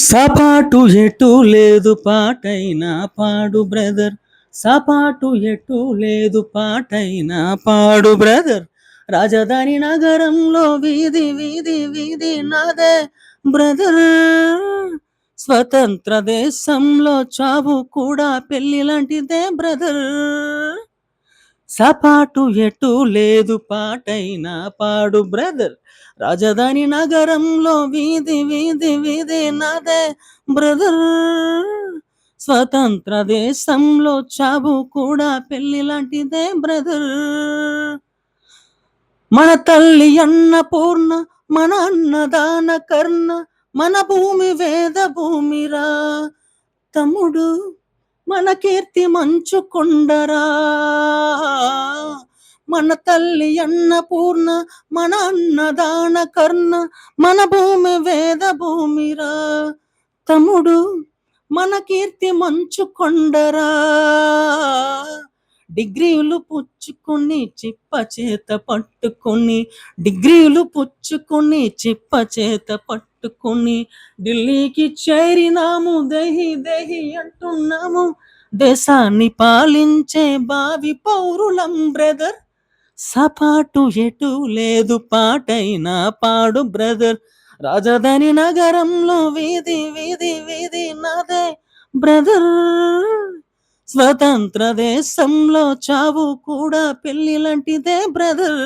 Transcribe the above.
సపాటు ఎటు లేదు పాటైనా పాడు బ్రదర్, సపాటు ఎటు లేదు పాటైనా పాడు బ్రదర్. రాజధాని నగరంలో వీధి వీధి వీధి నాదే బ్రదర్. స్వతంత్ర దేశంలో చావు కూడా పెళ్లి లాంటిదే బ్రదర్. సపాటు ఎటు లేదు పాటైనా పాడు బ్రదర్. రాజధాని నగరంలో వీధి వీధి వీధి నాదే బ్రదర్. స్వతంత్ర దేశంలో చావు కూడా పెళ్లి లాంటిదే బ్రదర్. మన తల్లి అన్నపూర్ణ, మన అన్నదాన కర్ణ, మన భూమి వేద భూమిరా తమ్ముడు, మన కీర్తి మంచు కొండరా. మన తల్లి అన్నపూర్ణ, మన అన్నదాన కర్ణ, మన భూమి వేద భూమిరా తమ్ముడు, మన కీర్తి మంచు కొండరా. డిగ్రీలు పుచ్చుకొని చిప్ప చేత పట్టుకొని, డిగ్రీలు పుచ్చుకొని చిప్ప చేత పట్టుకొని ఢిల్లీకి చేరినాము, దేహి దేహి అంటున్నాము. దేశాన్ని పాలించే భావి పౌరులం బ్రదర్. సపాటు ఎటు లేదు పాటైనా పాడు బ్రదర్. రాజధాని నగరంలో వీధి వీధి వీధి నాదే బ్రదర్. స్వతంత్ర దేశంలో చావు కూడా పెళ్లి లాంటిదే బ్రదర్.